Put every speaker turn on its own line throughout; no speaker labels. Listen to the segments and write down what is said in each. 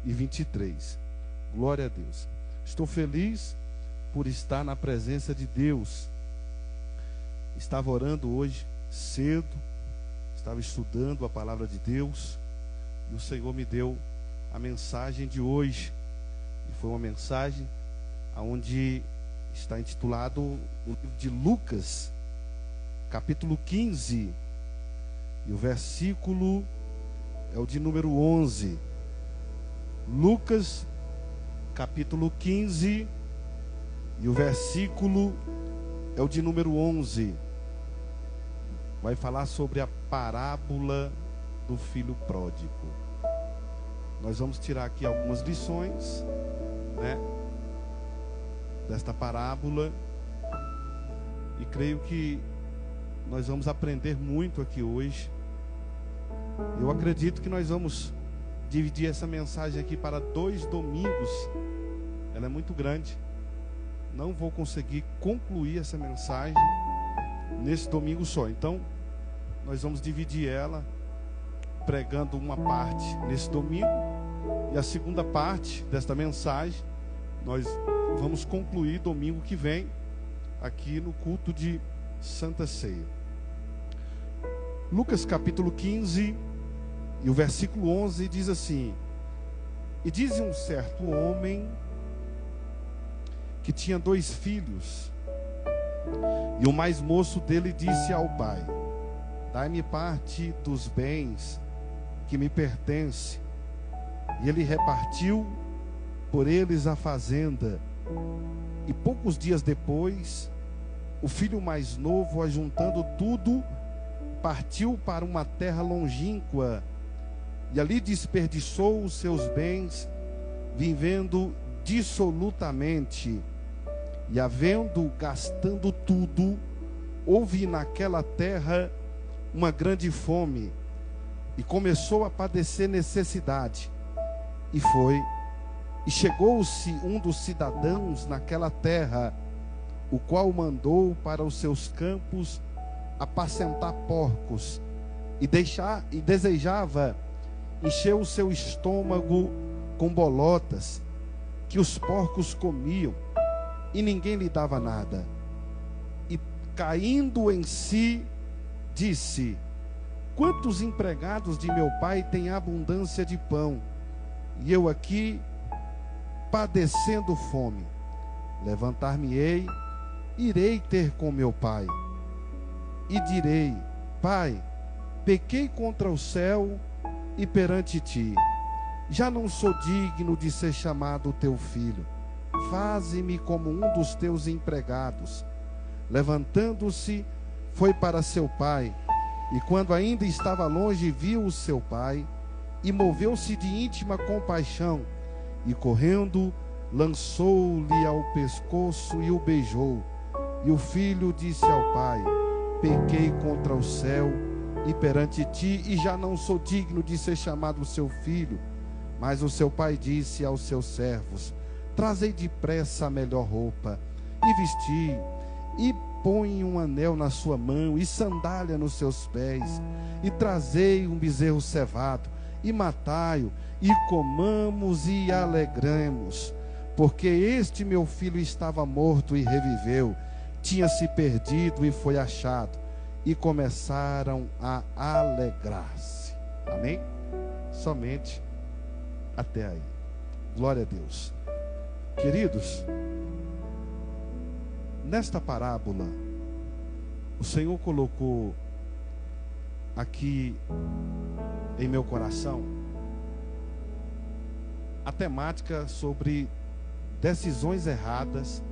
e 23. Glória a Deus. Estou feliz por estar na presença de Deus. Estava orando hoje cedo, estava estudando a palavra de Deus, e o Senhor me deu a mensagem de hoje. E foi uma mensagem onde está intitulado o livro de Lucas, capítulo 15, e o versículo é o de número 11. Lucas, capítulo 15, e o versículo é o de número 11. Vai falar sobre a parábola do filho pródigo. Nós vamos tirar aqui algumas lições, né, desta parábola, e creio que nós vamos aprender muito aqui hoje. Eu acredito que nós vamos dividir essa mensagem aqui para 2 domingos. Ela é muito grande. Não vou conseguir concluir essa mensagem nesse domingo só. Então, nós vamos dividir ela, pregando uma parte nesse domingo, e a segunda parte desta mensagem nós vamos concluir domingo que vem, aqui no culto de Santa Ceia. Lucas capítulo 15 e o versículo 11 diz assim: E diz um certo homem que tinha 2 filhos, e o mais moço dele disse ao pai: Dai-me parte dos bens que me pertence. E ele repartiu por eles a fazenda. E poucos dias depois, o filho mais novo, ajuntando tudo, partiu para uma terra longínqua, e ali desperdiçou os seus bens, vivendo dissolutamente. E havendo gastando tudo, houve naquela terra uma grande fome, e começou a padecer necessidade. E chegou-se um dos cidadãos naquela terra, o qual mandou para os seus campos apacentar porcos, e desejava encher o seu estômago com bolotas que os porcos comiam, e ninguém lhe dava nada. E caindo em si, disse: Quantos empregados de meu pai têm abundância de pão, e eu aqui padecendo fome? Levantar-me-ei, irei ter com meu pai, e direi: Pai, pequei contra o céu e perante ti, já não sou digno de ser chamado teu filho. Faze-me como um dos teus empregados. Levantando-se, foi para seu pai, e quando ainda estava longe, viu o seu pai, e moveu-se de íntima compaixão, e correndo, lançou-lhe ao pescoço e o beijou. E o filho disse ao pai: Pequei contra o céu e perante ti, e já não sou digno de ser chamado seu filho. Mas o seu pai disse aos seus servos: Trazei depressa a melhor roupa, e vesti, e põe um anel na sua mão, e sandália nos seus pés, e trazei um bezerro cevado, e matai-o, e comamos e alegremos, porque este meu filho estava morto e reviveu, tinha se perdido e foi achado. E começaram a alegrar-se. Amém? Somente até aí. Glória a Deus. Queridos, nesta parábola, o Senhor colocou aqui em meu coração a temática sobre decisões erradas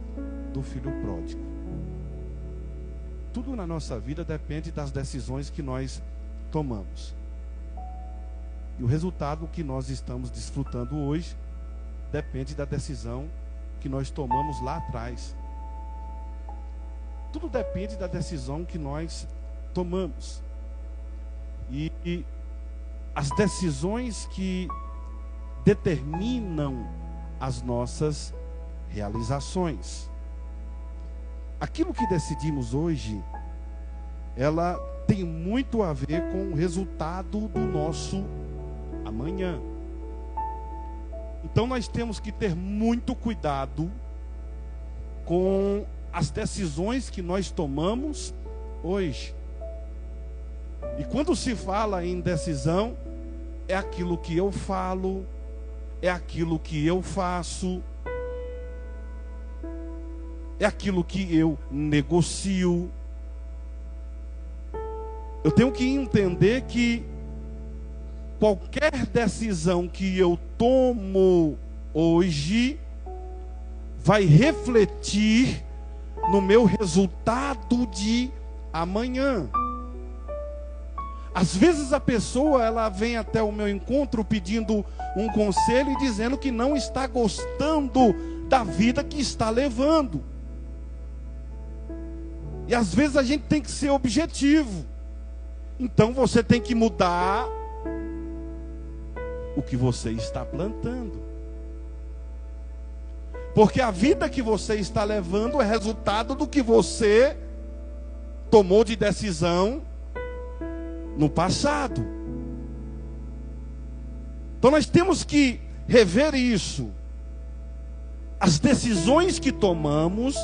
do filho pródigo. Tudo na nossa vida depende das decisões que nós tomamos. E o resultado que nós estamos desfrutando hoje depende da decisão que nós tomamos lá atrás. Tudo depende da decisão que nós tomamos. E as decisões que determinam as nossas realizações. Aquilo que decidimos hoje, ela tem muito a ver com o resultado do nosso amanhã. Então nós temos que ter muito cuidado com as decisões que nós tomamos hoje. E quando se fala em decisão, é aquilo que eu falo, é aquilo que eu faço, é aquilo que eu negocio. Eu tenho que entender que qualquer decisão que eu tomo hoje vai refletir no meu resultado de amanhã. Às vezes a pessoa, ela vem até o meu encontro pedindo um conselho e dizendo que não está gostando da vida que está levando. E às vezes a gente tem que ser objetivo. Então você tem que mudar o que você está plantando. Porque a vida que você está levando é resultado do que você tomou de decisão no passado. Então nós temos que rever isso. As decisões que tomamos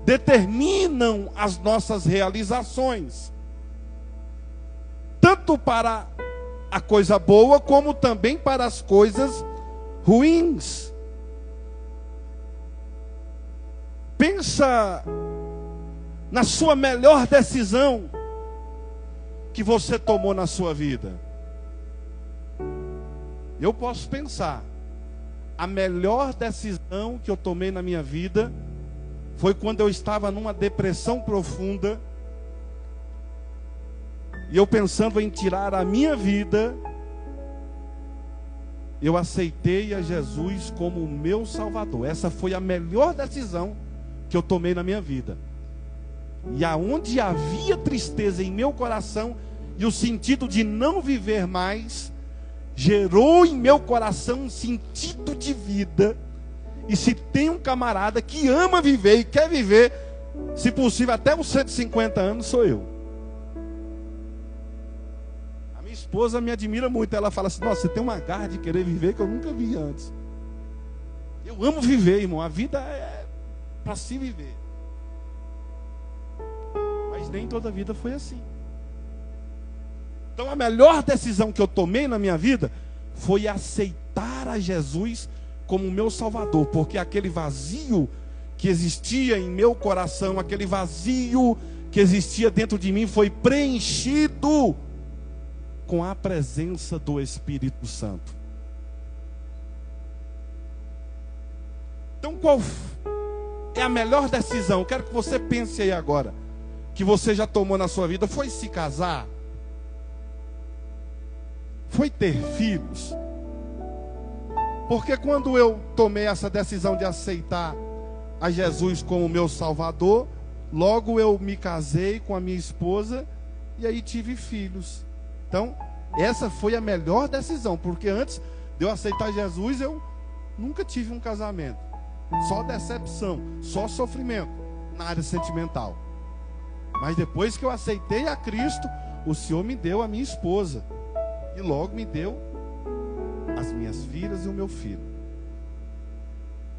determinam as nossas realizações, tanto para a coisa boa, como também para as coisas ruins. Pensa na sua melhor decisão que você tomou na sua vida. Eu posso pensar, a melhor decisão que eu tomei na minha vida foi quando eu estava numa depressão profunda, e eu pensando em tirar a minha vida, eu aceitei a Jesus como o meu Salvador. Essa foi a melhor decisão que eu tomei na minha vida. E aonde havia tristeza em meu coração e o sentido de não viver mais, gerou em meu coração um sentido de vida. E se tem um camarada que ama viver e quer viver, se possível até os 150 anos, sou eu. A minha esposa me admira muito. Ela fala assim: nossa, você tem uma garra de querer viver que eu nunca vi antes. Eu amo viver, irmão. A vida é para se viver. Mas nem toda a vida foi assim. Então a melhor decisão que eu tomei na minha vida foi aceitar a Jesus como meu Salvador, porque aquele vazio que existia em meu coração, aquele vazio que existia dentro de mim, foi preenchido com a presença do Espírito Santo. Então qual é a melhor decisão? Eu quero que você pense aí agora, que você já tomou na sua vida. Foi se casar? Foi ter filhos? Porque quando eu tomei essa decisão de aceitar a Jesus como meu Salvador, logo eu me casei com a minha esposa e aí tive filhos. Então, essa foi a melhor decisão, porque antes de eu aceitar Jesus, eu nunca tive um casamento. Só decepção, só sofrimento na área sentimental. Mas depois que eu aceitei a Cristo, o Senhor me deu a minha esposa. E logo me deu as minhas filhas e o meu filho.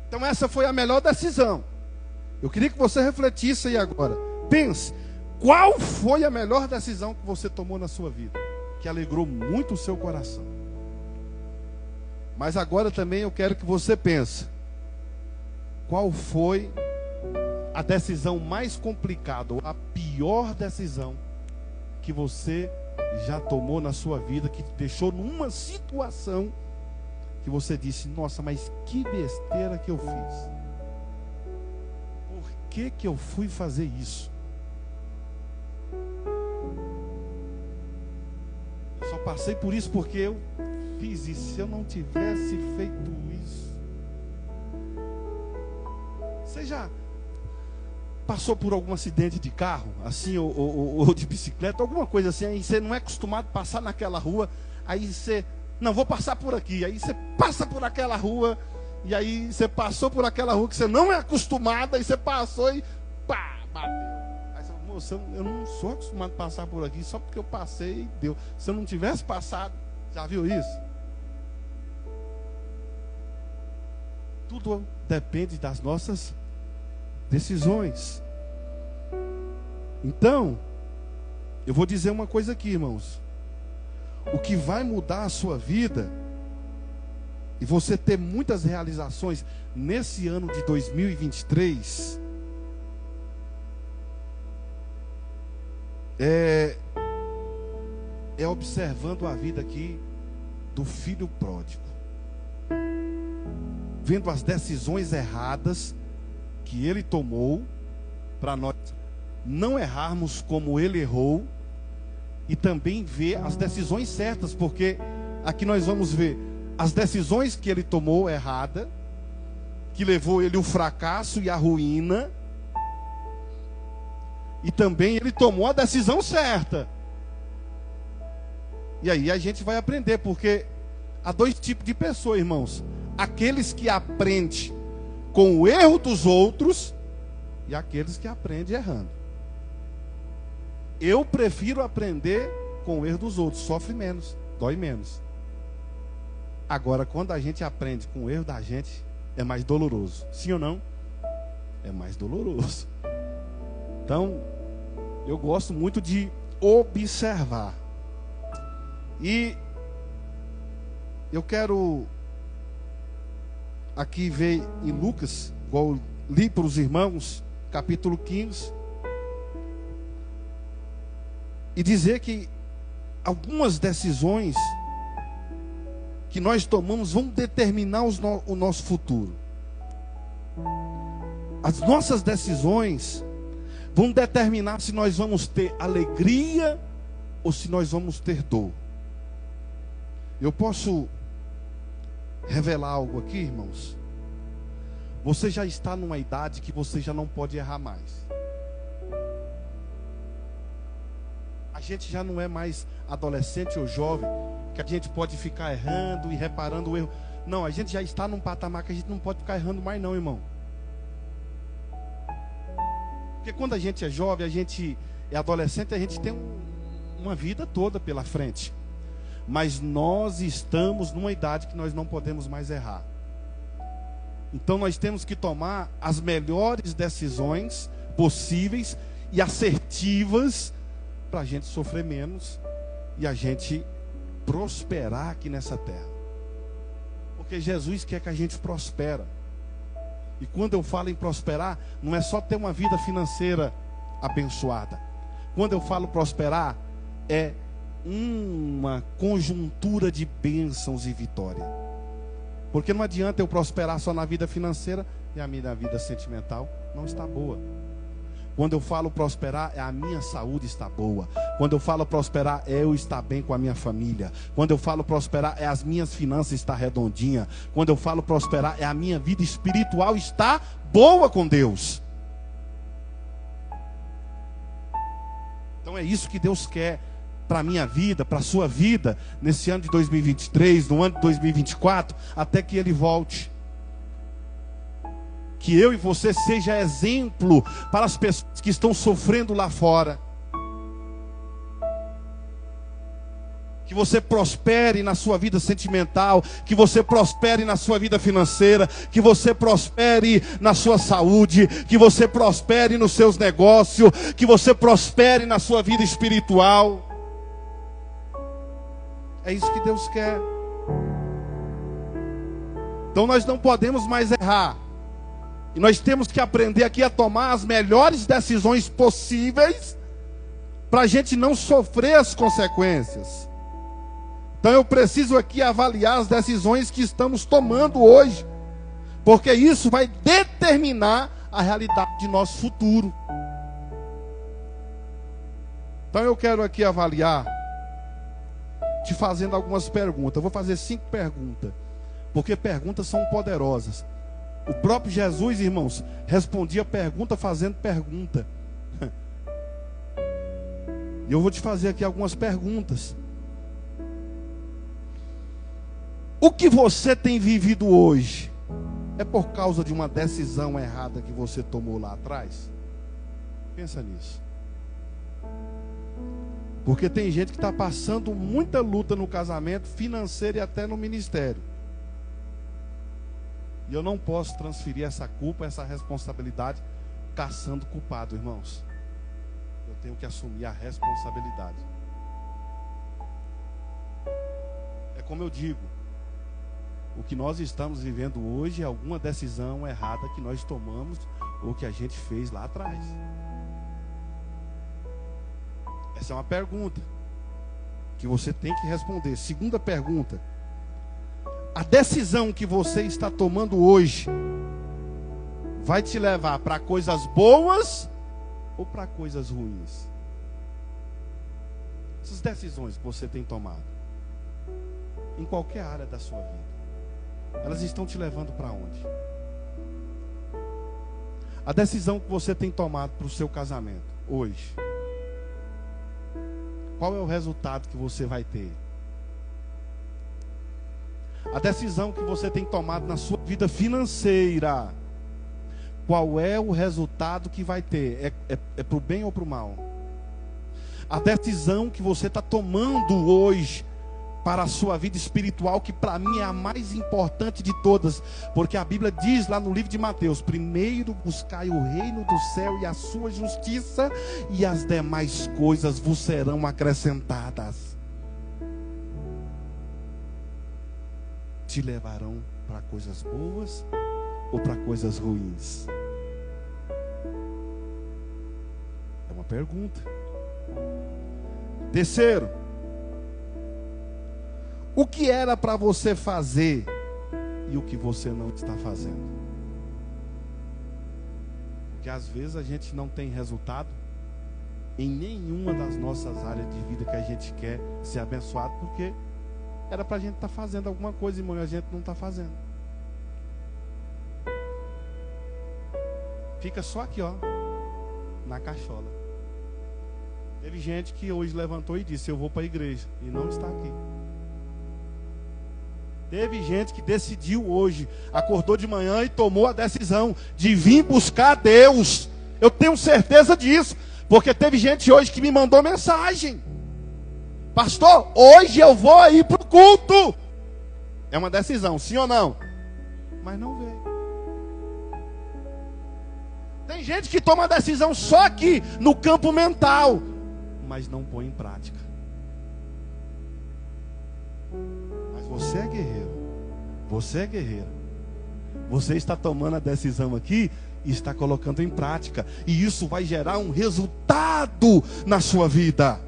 Então essa foi a melhor decisão. Eu queria que você refletisse aí agora. Pense, qual foi a melhor decisão que você tomou na sua vida, que alegrou muito o seu coração? Mas agora também eu quero que você pense, qual foi a decisão mais complicada, ou a pior decisão que você já tomou na sua vida, que te deixou numa situação que você disse: nossa, mas que besteira que eu fiz. Por que eu fui fazer isso? Eu só passei por isso porque eu fiz isso. Se eu não tivesse feito isso. Você já passou por algum acidente de carro, assim, ou de bicicleta, alguma coisa assim, aí você não é acostumado a passar naquela rua, aí você, não, vou passar por aqui, aí você passa por aquela rua, e aí você passou por aquela rua que você não é acostumado, aí você passou e pá, bateu. Aí você fala: moça, eu não sou acostumado a passar por aqui, só porque eu passei e deu. Se eu não tivesse passado, já viu isso? Tudo depende das nossas decisões. Então, eu vou dizer uma coisa aqui, irmãos. O que vai mudar a sua vida e você ter muitas realizações nesse ano de 2023 é observando a vida aqui do filho pródigo, vendo as decisões erradas que ele tomou, para nós não errarmos como ele errou, e também ver as decisões certas, porque aqui nós vamos ver as decisões que ele tomou errada, que levou ele ao fracasso e à ruína, e também ele tomou a decisão certa. E aí a gente vai aprender, porque há dois tipos de pessoas, irmãos: aqueles que aprendem com o erro dos outros e aqueles que aprendem errando. Eu prefiro aprender com o erro dos outros, sofre menos, dói menos. Agora, quando a gente aprende com o erro da gente, é mais doloroso. Sim ou não? É mais doloroso. Então, eu gosto muito de observar. E eu quero aqui ver em Lucas, igual eu li para os irmãos, capítulo 15, e dizer que algumas decisões que nós tomamos vão determinar o nosso futuro. As nossas decisões vão determinar se nós vamos ter alegria ou se nós vamos ter dor. Eu posso revelar algo aqui, irmãos? Você já está numa idade que você já não pode errar mais. A gente já não é mais adolescente ou jovem, que a gente pode ficar errando e reparando o erro. Não, a gente já está num patamar que a gente não pode ficar errando mais não, irmão. Porque quando a gente é jovem, a gente é adolescente, a gente tem uma vida toda pela frente. Mas nós estamos numa idade que nós não podemos mais errar. Então nós temos que tomar as melhores decisões possíveis e assertivas para a gente sofrer menos e a gente prosperar aqui nessa terra. Porque Jesus quer que a gente prospere. E quando eu falo em prosperar, não é só ter uma vida financeira abençoada. Quando eu falo prosperar, é uma conjuntura de bênçãos e vitória. Porque não adianta eu prosperar só na vida financeira e a minha vida sentimental não está boa. Quando eu falo prosperar, é a minha saúde está boa. Quando eu falo prosperar, é eu estar bem com a minha família. Quando eu falo prosperar, é as minhas finanças estar redondinha. Quando eu falo prosperar, é a minha vida espiritual estar boa com Deus. Então é isso que Deus quer para a minha vida, para a sua vida, nesse ano de 2023, no ano de 2024, até que Ele volte. Que eu e você seja exemplo para as pessoas que estão sofrendo lá fora. Que você prospere na sua vida sentimental, que você prospere na sua vida financeira, que você prospere na sua saúde, que você prospere nos seus negócios, que você prospere na sua vida espiritual. É isso que Deus quer. Então nós não podemos mais errar. E nós temos que aprender aqui a tomar as melhores decisões possíveis para a gente não sofrer as consequências. Então eu preciso aqui avaliar as decisões que estamos tomando hoje, porque isso vai determinar a realidade de nosso futuro. Então eu quero aqui avaliar, te fazendo algumas perguntas. Eu vou fazer 5 perguntas, porque perguntas são poderosas. O próprio Jesus, irmãos, respondia pergunta fazendo pergunta. E eu vou te fazer aqui algumas perguntas. O que você tem vivido hoje é por causa de uma decisão errada que você tomou lá atrás? Pensa nisso. Porque tem gente que está passando muita luta no casamento, financeiro e até no ministério. E eu não posso transferir essa culpa, essa responsabilidade, caçando culpado, irmãos. Eu tenho que assumir a responsabilidade. É como eu digo, o que nós estamos vivendo hoje é alguma decisão errada que nós tomamos ou que a gente fez lá atrás. Essa é uma pergunta que você tem que responder. Segunda pergunta: a decisão que você está tomando hoje vai te levar para coisas boas ou para coisas ruins? Essas decisões que você tem tomado, em qualquer área da sua vida, elas estão te levando para onde? A decisão que você tem tomado para o seu casamento hoje, qual é o resultado que você vai ter? A decisão que você tem tomado na sua vida financeira, qual é o resultado que vai ter? É para o bem ou para o mal? A decisão que você está tomando hoje para a sua vida espiritual, que para mim é a mais importante de todas, porque a Bíblia diz lá no livro de Mateus: primeiro buscai o reino do céu e a sua justiça, e as demais coisas vos serão acrescentadas. Te levarão para coisas boas ou para coisas ruins? É uma pergunta. Terceiro, o que era para você fazer e o que você não está fazendo? Porque às vezes a gente não tem resultado em nenhuma das nossas áreas de vida que a gente quer ser abençoado, porque era para a gente estar fazendo alguma coisa, irmão, e a gente não está fazendo. Fica só aqui, ó, na cachola. Teve gente que hoje levantou e disse: eu vou para a igreja, e não está aqui. Teve gente que decidiu hoje, acordou de manhã e tomou a decisão de vir buscar a Deus. Eu tenho certeza disso, porque teve gente hoje que me mandou mensagem: pastor, hoje eu vou ir para o culto. É uma decisão, sim ou não? Mas não veio. Tem gente que toma a decisão só aqui, no campo mental, mas não põe em prática. Mas você é guerreiro. Você é guerreiro. Você está tomando a decisão aqui e está colocando em prática. E isso vai gerar um resultado na sua vida.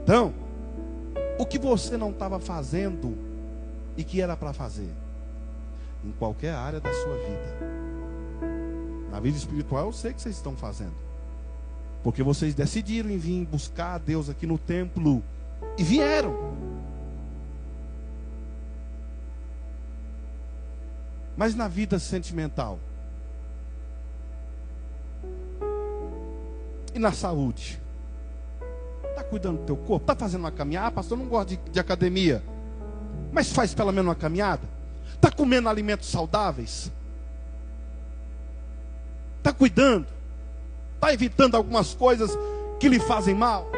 Então, o que você não estava fazendo e que era para fazer? Em qualquer área da sua vida. Na vida espiritual eu sei que vocês estão fazendo. Porque vocês decidiram em vir buscar a Deus aqui no templo. E vieram. Mas na vida sentimental? E na saúde? Está cuidando do teu corpo? Está fazendo uma caminhada? Ah, pastor, eu não gosto de academia. Mas faz pelo menos uma caminhada? Está comendo alimentos saudáveis? Está cuidando? Está evitando algumas coisas que lhe fazem mal?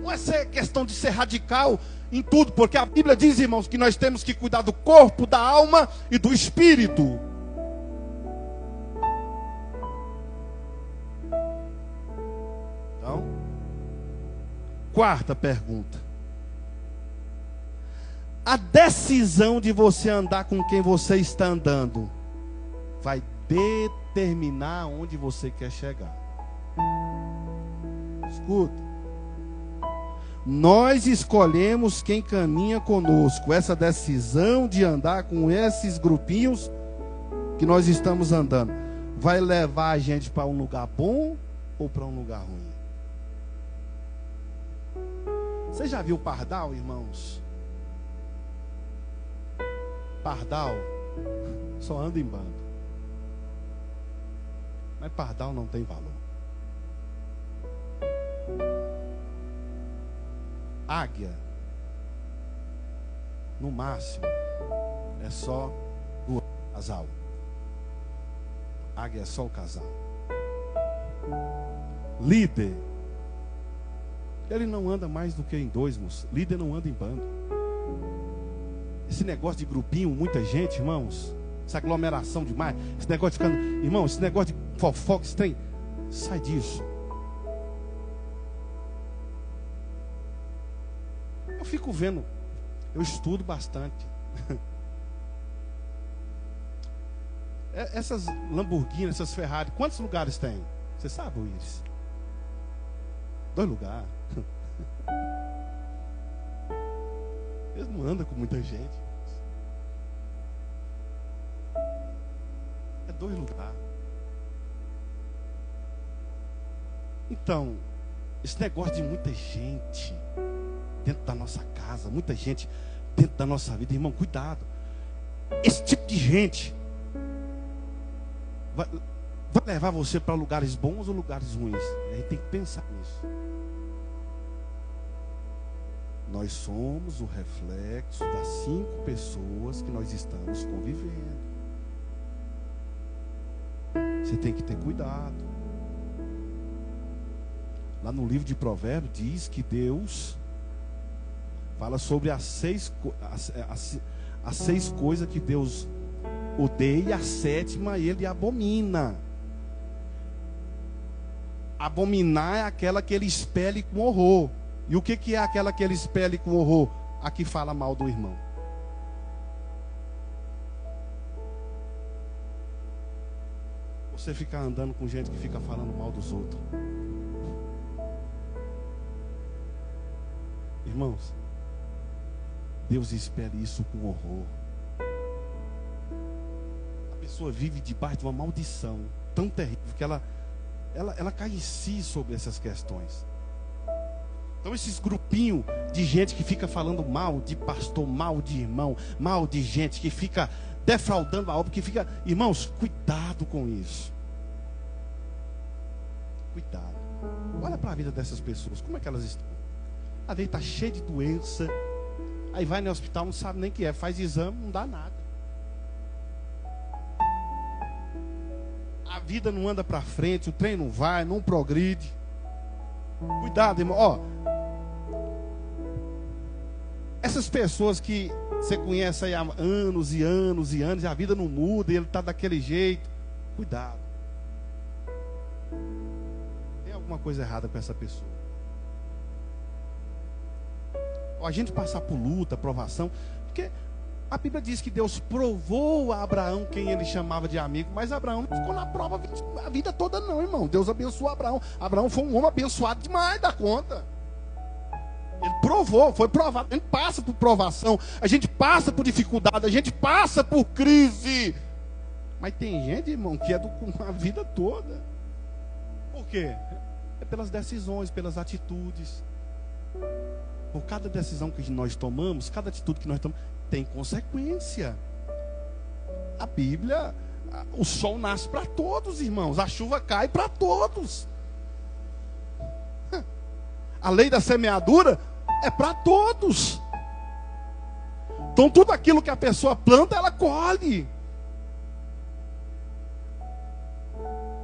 Não é questão de ser radical em tudo, porque a Bíblia diz, irmãos, que nós temos que cuidar do corpo, da alma e do espírito. Então, quarta pergunta: a decisão de você andar com quem você está andando vai determinar onde você quer chegar. Escuta. Nós escolhemos quem caminha conosco. Essa decisão de andar com esses grupinhos que nós estamos andando vai levar a gente para um lugar bom ou para um lugar ruim? Você já viu pardal, irmãos? Pardal só anda em bando. Mas pardal não tem valor. Águia, no máximo, é só o casal. Águia é só o casal. Líder, ele não anda mais do que em dois, moço. Líder não anda em bando. esse negócio de grupinho, muita gente, irmãos, essa aglomeração demais, esse negócio de ficando, irmão, esse negócio de fofoca, esse trem, sai disso. Eu fico vendo, eu estudo bastante. Essas Lamborghini, essas Ferrari, quantos lugares tem? Você sabe, Willis? 2 lugares. Eles não andam com muita gente. É 2 lugares. Então, esse negócio de muita gente dentro da nossa casa, muita gente dentro da nossa vida, irmão, cuidado. Esse tipo de gente vai levar você para lugares bons ou lugares ruins. A gente tem que pensar nisso. Nós somos o reflexo das 5 pessoas que nós estamos convivendo. Você tem que ter cuidado. Lá no livro de Provérbios diz que Deus fala sobre as 6 coisas que Deus odeia, e a 7ª ele abomina. Abominar é aquela que ele expele com horror. E o que é aquela que ele expele com horror? A que fala mal do irmão. Você fica andando com gente que fica falando mal dos outros. Irmãos, Deus expele isso com horror. A pessoa vive debaixo de uma maldição tão terrível que ela cai em si sobre essas questões. Então esses grupinhos de gente que fica falando mal de pastor, mal de irmão, mal de gente que fica defraudando a obra, que fica... Irmãos, cuidado com isso. Cuidado. Olha para a vida dessas pessoas, como é que elas estão? A vida está cheia de doença. Aí vai no hospital, não sabe nem o que é. Faz exame, não dá nada. A vida não anda para frente, o trem não vai, não progride. Cuidado, irmão. Ó, essas pessoas que você conhece aí há anos e anos e anos, e a vida não muda, e ele está daquele jeito. Cuidado. Tem alguma coisa errada com essa pessoa. Ó, a gente passar por luta, provação, porque a Bíblia diz que Deus provou a Abraão quem ele chamava de amigo, mas Abraão não ficou na prova a vida toda não, irmão. Deus abençoou Abraão. Abraão foi um homem abençoado demais da conta. Ele provou, foi provado. A gente passa por provação, a gente passa por dificuldade, a gente passa por crise. Mas tem gente, irmão, que é a vida toda. Por quê? É pelas decisões, pelas atitudes. Por cada decisão que nós tomamos, cada atitude que nós tomamos, tem consequência. A Bíblia, o sol nasce para todos, irmãos. A chuva cai para todos. A lei da semeadura é para todos. Então tudo aquilo que a pessoa planta, ela colhe.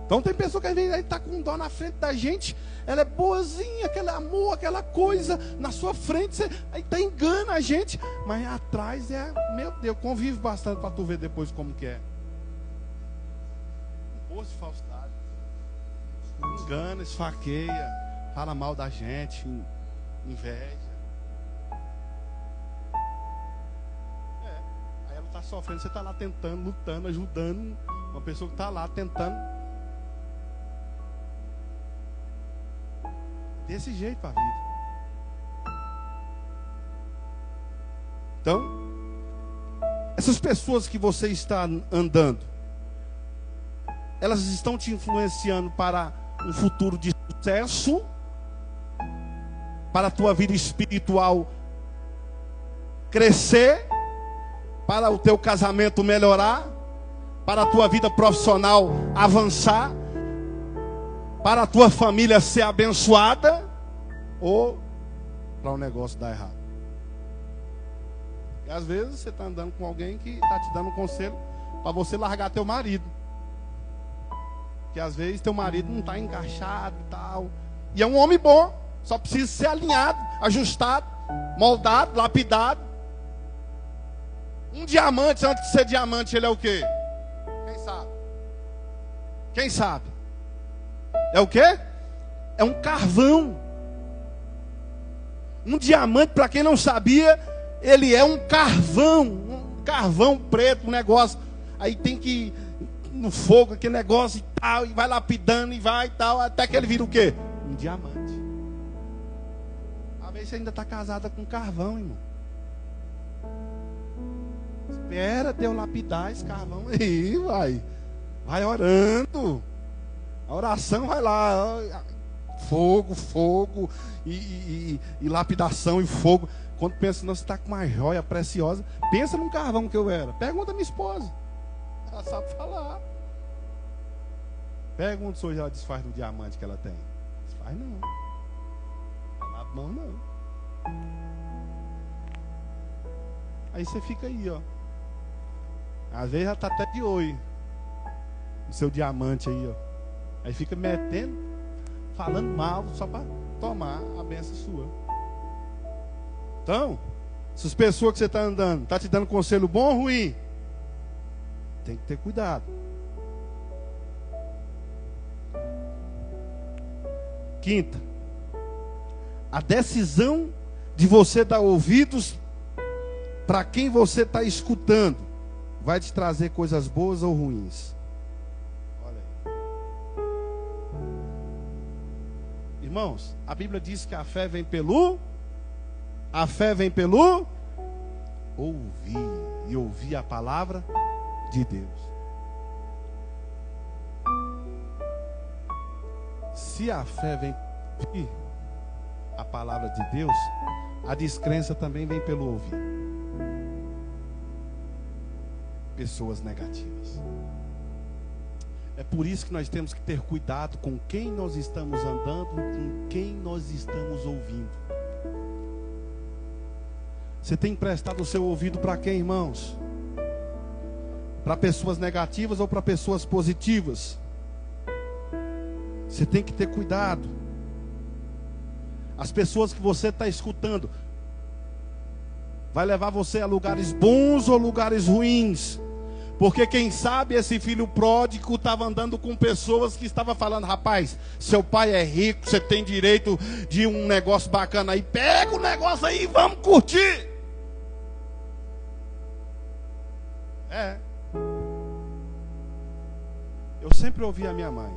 Então tem pessoa que às vezes está com dó na frente da gente. Ela é boazinha, aquele amor, aquela coisa na sua frente. Você aí tá engana a gente. Mas atrás meu Deus, convive bastante para tu ver depois como que é. Um poço de falsidade. Engana, esfaqueia, fala mal da gente, inveja. Aí ela está sofrendo, você está lá tentando, lutando, ajudando uma pessoa que está lá tentando. Desse jeito para a vida. Então, essas pessoas que você está andando, elas estão te influenciando para um futuro de sucesso, para a tua vida espiritual crescer, para o teu casamento melhorar, para a tua vida profissional avançar, para a tua família ser abençoada, ou para o negócio dar errado. E às vezes você está andando com alguém que está te dando um conselho para você largar teu marido. Que às vezes teu marido não está encaixado e tal. E é um homem bom, só precisa ser alinhado, ajustado, moldado, lapidado. Um diamante, antes de ser diamante, ele é o quê? Quem sabe? Quem sabe? É o quê? É um carvão. Um diamante, para quem não sabia, ele é um carvão preto, um negócio. Aí tem que ir no fogo, aquele negócio e tal, e vai lapidando e vai e tal, até que ele vira o quê? Um diamante. Às vezes você ainda está casada com carvão, irmão. Espera Deus lapidar esse carvão aí, vai orando. A oração vai lá, fogo e lapidação e fogo. Quando pensa, não, você está com uma joia preciosa, pensa num carvão que eu era. Pergunta a minha esposa, ela sabe falar. Pergunta se hoje ela desfaz do diamante que ela tem. Desfaz não, não lava a mão não. Aí você fica aí, ó. Às vezes ela está até de olho no seu diamante aí, ó. Aí fica metendo, falando mal, só para tomar a benção sua. Então, essas pessoas que você está andando, está te dando conselho bom ou ruim? Tem que ter cuidado. Quinta, a decisão de você dar ouvidos para quem você está escutando vai te trazer coisas boas ou ruins. Olha aí. Irmãos, a Bíblia diz que a fé vem pelo ouvir, e ouvir a palavra de Deus. Se a fé vem ouvir a palavra de Deus, a descrença também vem pelo ouvir pessoas negativas. É por isso que nós temos que ter cuidado com quem nós estamos andando, com quem nós estamos ouvindo. Você tem emprestado o seu ouvido para quem, irmãos? Para pessoas negativas ou para pessoas positivas? Você tem que ter cuidado. As pessoas que você está escutando vai levar você a lugares bons ou lugares ruins. Porque quem sabe esse filho pródigo estava andando com pessoas que estavam falando: rapaz, seu pai é rico, você tem direito de um negócio bacana aí, pega o negócio aí e vamos curtir. Eu sempre ouvi a minha mãe.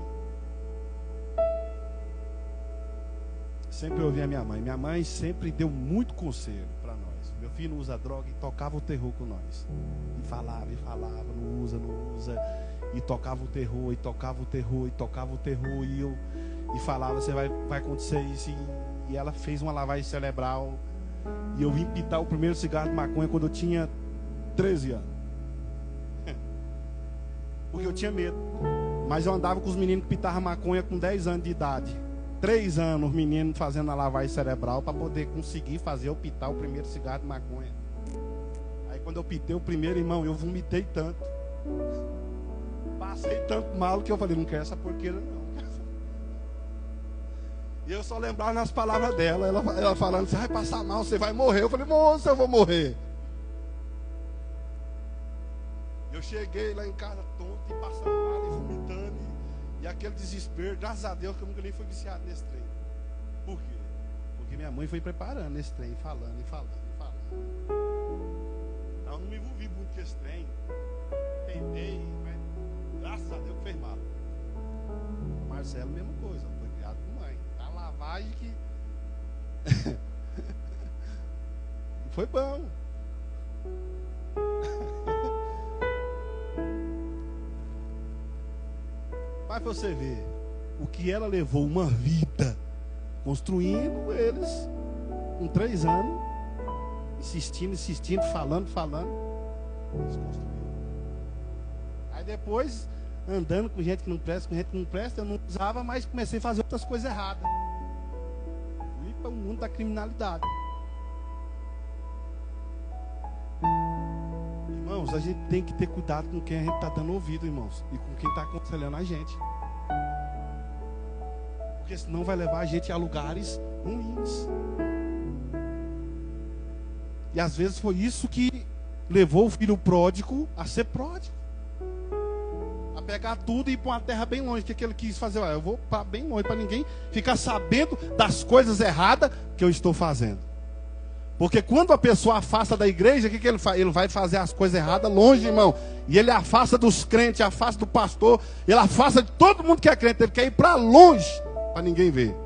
Minha mãe sempre deu muito conselho para nós. Meu filho não usa droga, e tocava o terror com nós. E falava, não usa. E tocava o terror, e falava, você vai acontecer isso. E ela fez uma lavagem cerebral. E eu vim pitar o primeiro cigarro de maconha quando eu tinha 13 anos. Porque eu tinha medo. Mas eu andava com os meninos que pitavam maconha com 10 anos de idade. 3 anos, os meninos fazendo a lavagem cerebral para poder conseguir fazer eu pitar o primeiro cigarro de maconha. Aí quando eu pitei o primeiro, irmão, eu vomitei tanto. Passei tanto mal que eu falei: não quero essa porqueira não. E eu só lembrava nas palavras dela. Ela falando: você vai passar mal, você vai morrer. Eu falei: moça, eu vou morrer. Eu cheguei lá em casa tonto e passando mal e vomitando. E aquele desespero, graças a Deus que eu nunca nem fui viciado nesse trem. Por quê? Porque minha mãe foi preparando esse trem, falando. Então eu não me envolvi muito com esse trem. Tentei, mas graças a Deus que fez mal. O Marcelo, mesma coisa, foi criado com mãe. A lavagem que foi bom. Mas você vê o que ela levou uma vida construindo, eles com 3 anos, insistindo, falando, eles construíram. Aí depois, andando com gente que não presta, eu não usava, mas comecei a fazer outras coisas erradas. Fui para o mundo da criminalidade. Irmãos, a gente tem que ter cuidado com quem a gente está dando ouvido, irmãos, e com quem está aconselhando a gente. Porque senão vai levar a gente a lugares ruins. E às vezes foi isso que levou o filho pródigo a ser pródigo, a pegar tudo e ir para uma terra bem longe. O que ele quis fazer? Eu vou para bem longe, para ninguém ficar sabendo das coisas erradas que eu estou fazendo. Porque quando a pessoa afasta da igreja, o que ele faz? Ele vai fazer as coisas erradas longe, irmão. E ele afasta dos crentes, afasta do pastor, ele afasta de todo mundo que é crente. Ele quer ir para longe, para ninguém ver.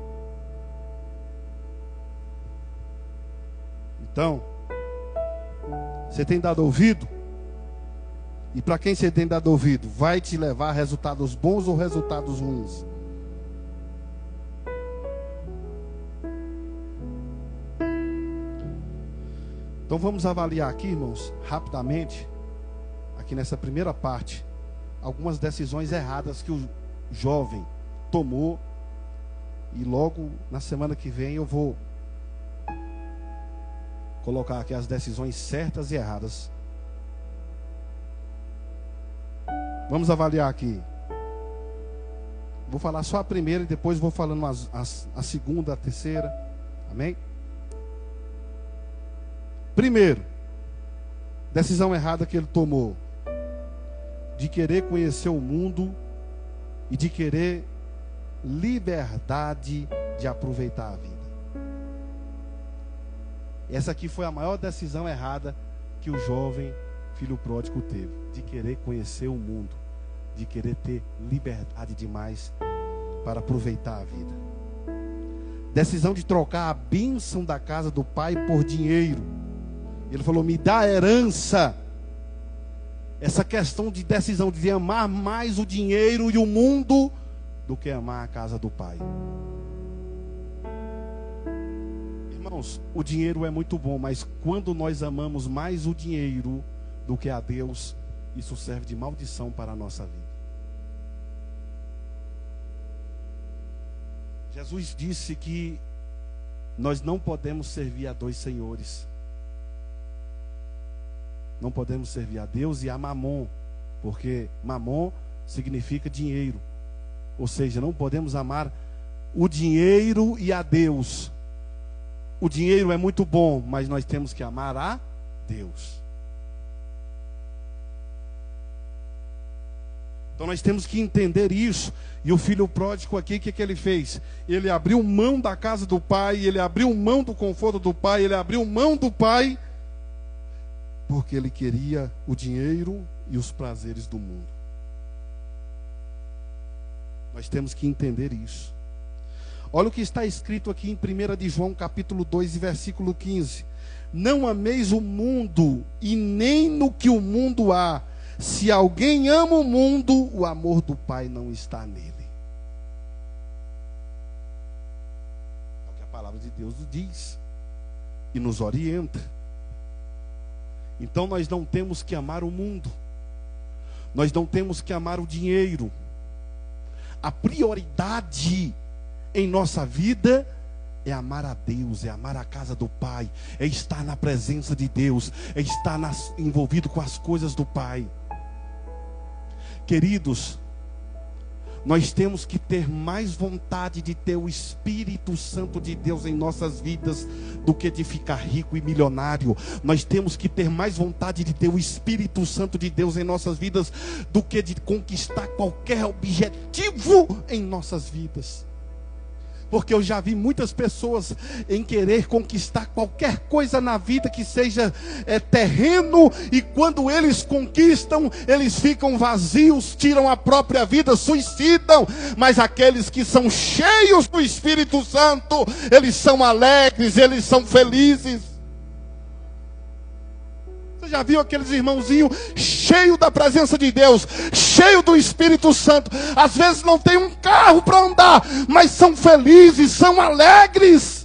Então, você tem dado ouvido? E para quem você tem dado ouvido, vai te levar a resultados bons ou resultados ruins? Então vamos avaliar aqui, irmãos, rapidamente, aqui nessa primeira parte, algumas decisões erradas que o jovem tomou. E logo na semana que vem eu vou colocar aqui as decisões certas e erradas. Vamos avaliar aqui. Vou falar só a primeira e depois vou falando a segunda, a terceira. Amém? Primeiro, decisão errada que ele tomou, de querer conhecer o mundo e de querer liberdade de aproveitar a vida. Essa aqui foi a maior decisão errada que o jovem filho pródigo teve, de querer conhecer o mundo, de querer ter liberdade demais para aproveitar a vida. Decisão de trocar a bênção da casa do pai por dinheiro. Ele falou, me dá herança. Essa questão de decisão de amar mais o dinheiro e o mundo do que amar a casa do pai. Irmãos, o dinheiro é muito bom, mas quando nós amamos mais o dinheiro do que a Deus, isso serve de maldição para a nossa vida. Jesus disse que nós não podemos servir a dois senhores. Não podemos servir a Deus e a Mamon, porque Mamon significa dinheiro. Ou seja, não podemos amar o dinheiro e a Deus. O dinheiro é muito bom, mas nós temos que amar a Deus. Então nós temos que entender isso. E o filho pródigo aqui, o que ele fez? Ele abriu mão da casa do pai, ele abriu mão do conforto do pai, ele abriu mão do pai, porque ele queria o dinheiro e os prazeres do mundo. Nós temos que entender isso. Olha o que está escrito aqui em 1 de João capítulo 2 e versículo 15. Não ameis o mundo e nem no que o mundo há. Se alguém ama o mundo, o amor do Pai não está nele. É o que a palavra de Deus nos diz e nos orienta. Então nós não temos que amar o mundo. Nós não temos que amar o dinheiro. A prioridade em nossa vida é amar a Deus, é amar a casa do Pai, é estar na presença de Deus, é estar envolvido com as coisas do Pai. Queridos, nós temos que ter mais vontade de ter o Espírito Santo de Deus em nossas vidas do que de ficar rico e milionário. Nós temos que ter mais vontade de ter o Espírito Santo de Deus em nossas vidas do que de conquistar qualquer objetivo em nossas vidas. Porque eu já vi muitas pessoas em querer conquistar qualquer coisa na vida que seja terreno, e quando eles conquistam, eles ficam vazios, tiram a própria vida, suicidam. Mas aqueles que são cheios do Espírito Santo, eles são alegres, eles são felizes. Você já viu aqueles irmãozinhos cheios da presença de Deus, cheio do Espírito Santo? Às vezes não tem um carro para andar, mas são felizes, são alegres.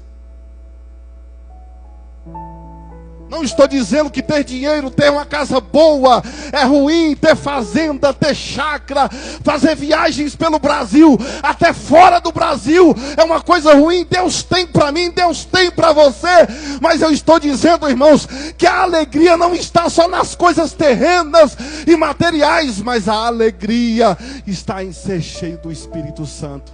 Não estou dizendo que ter dinheiro, ter uma casa boa é ruim, ter fazenda, ter chácara, fazer viagens pelo Brasil, até fora do Brasil, é uma coisa ruim. Deus tem para mim, Deus tem para você. Mas eu estou dizendo, irmãos, que a alegria não está só nas coisas terrenas e materiais, mas a alegria está em ser cheio do Espírito Santo.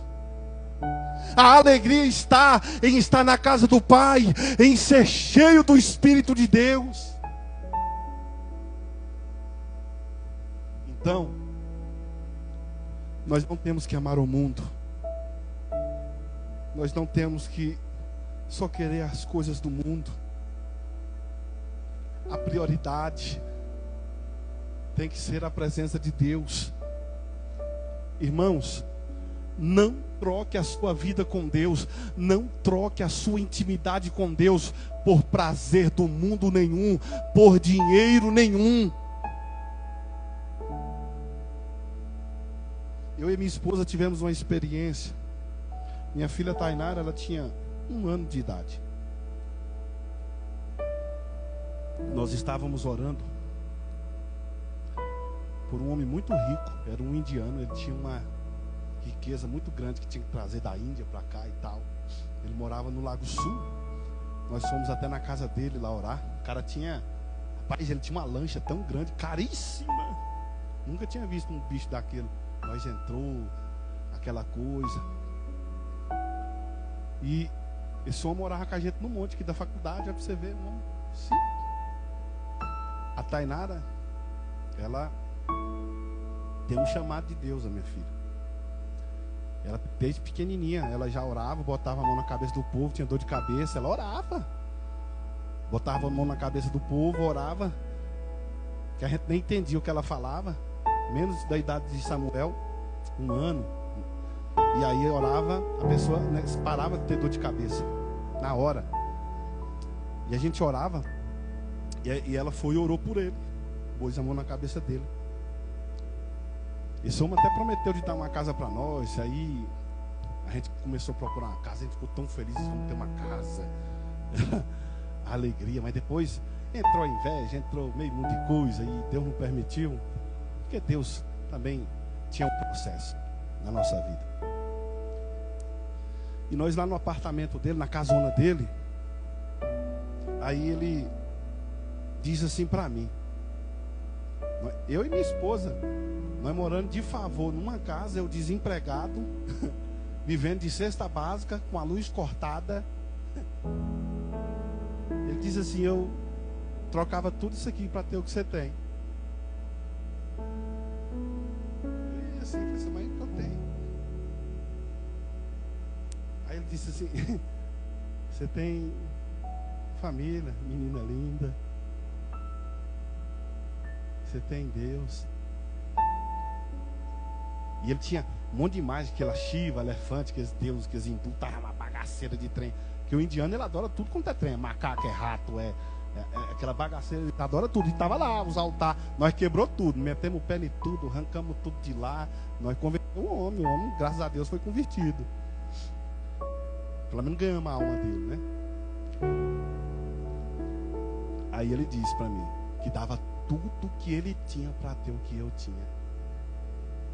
A alegria está em estar na casa do Pai, em ser cheio do Espírito de Deus. Então, nós não temos que amar o mundo. Nós não temos que só querer as coisas do mundo. A prioridade tem que ser a presença de Deus. Irmãos, não troque a sua vida com Deus, não troque a sua intimidade com Deus por prazer do mundo nenhum, por dinheiro nenhum. Eu e minha esposa tivemos uma experiência. Minha filha Tainara, ela tinha 1 ano de idade. Nós estávamos orando por um homem muito rico, era um indiano, ele tinha uma riqueza muito grande que tinha que trazer da Índia para cá e tal. Ele morava no Lago Sul. Nós fomos até na casa dele lá orar. O cara tinha, rapaz, ele tinha uma lancha tão grande, caríssima. Nunca tinha visto um bicho daquele. Nós entrou, aquela coisa. E esse homem morava com a gente no monte aqui da faculdade, já para você ver, um homem simples. A Tainara, ela tem um chamado de Deus, a minha filha. Ela, desde pequenininha, ela já orava, botava a mão na cabeça do povo, tinha dor de cabeça, ela orava. Botava a mão na cabeça do povo, orava. Que a gente nem entendia o que ela falava. Menos da idade de Samuel, 1 ano. E aí orava, a pessoa, né, parava de ter dor de cabeça, na hora. E a gente orava, e ela foi e orou por ele. Pôs a mão na cabeça dele. Esse homem até prometeu de dar uma casa para nós. Aí a gente começou a procurar uma casa. A gente ficou tão feliz, vamos ter uma casa. A alegria. Mas depois entrou a inveja, entrou meio mundo de coisa. E Deus não permitiu. Porque Deus também tinha um processo na nossa vida. E nós lá no apartamento dele, na casona dele. Aí ele diz assim para mim. Eu e minha esposa, nós morando de favor numa casa, eu desempregado, vivendo de cesta básica, com a luz cortada. Ele diz assim, eu trocava tudo isso aqui para ter o que você tem. E assim, eu falei, mas o que eu tenho? Aí ele disse assim, você tem família, menina linda. Você tem Deus. E ele tinha um monte de imagem, aquela Shiva, elefante, aqueles deuses, aqueles hindus, tava uma bagaceira de trem. Porque o indiano, ele adora tudo quanto é trem. É macaco, é rato, é aquela bagaceira, ele adora tudo. E tava lá, os altares. Nós quebrou tudo, metemos o pé em tudo, arrancamos tudo de lá. Nós convertemos o homem, graças a Deus, foi convertido. Pelo menos ganhamos a alma dele, né? Aí ele disse para mim que dava tudo que ele tinha para ter o que eu tinha.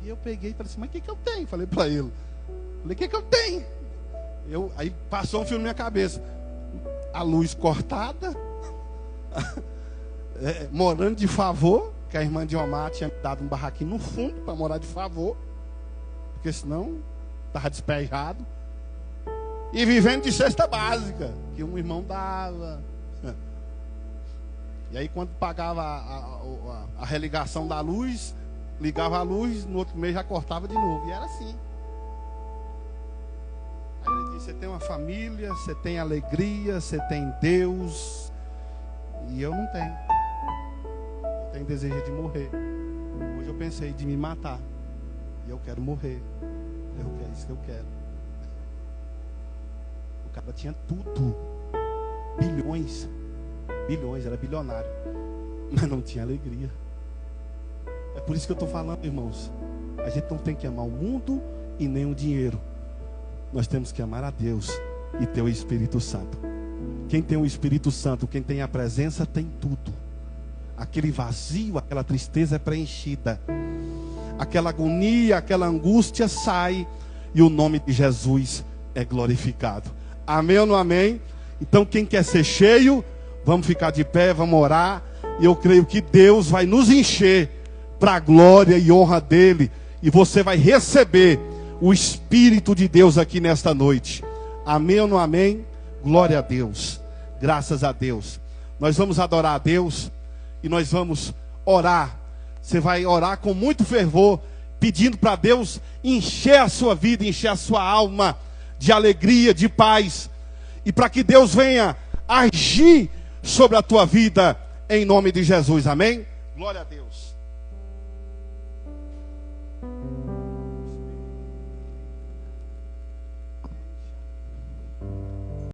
E eu peguei e falei assim, mas o que eu tenho? Falei para ele. Falei, o que eu tenho? Aí passou um filme na minha cabeça. A luz cortada. Morando de favor. Que a irmã de Omar tinha me dado um barraquinho no fundo para morar de favor. Porque senão estava despejado. E vivendo de cesta básica. Que um irmão dava. E aí quando pagava a religação da luz, ligava a luz, no outro mês já cortava de novo. E era assim. Aí ele disse, você tem uma família, você tem alegria, você tem Deus. E eu não tenho. Eu tenho desejo de morrer. Hoje eu pensei de me matar. E eu quero morrer. É isso que eu quero. O cara tinha tudo. Bilhões, era bilionário, mas não tinha alegria. É por isso que eu estou falando, irmãos, a gente não tem que amar o mundo e nem o dinheiro. Nós temos que amar a Deus e ter o Espírito Santo. Quem tem o Espírito Santo, quem tem a presença, tem tudo. Aquele vazio, aquela tristeza é preenchida. Aquela agonia, aquela angústia sai e o nome de Jesus é glorificado. Amém ou não amém? Então quem quer ser cheio, vamos ficar de pé, vamos orar. E eu creio que Deus vai nos encher para a glória e honra dele. E você vai receber o Espírito de Deus aqui nesta noite. Amém ou não amém? Glória a Deus. Graças a Deus. Nós vamos adorar a Deus. E nós vamos orar. Você vai orar com muito fervor, pedindo para Deus encher a sua vida, encher a sua alma de alegria, de paz, e para que Deus venha agir sobre a tua vida, em nome de Jesus, amém? Glória a Deus.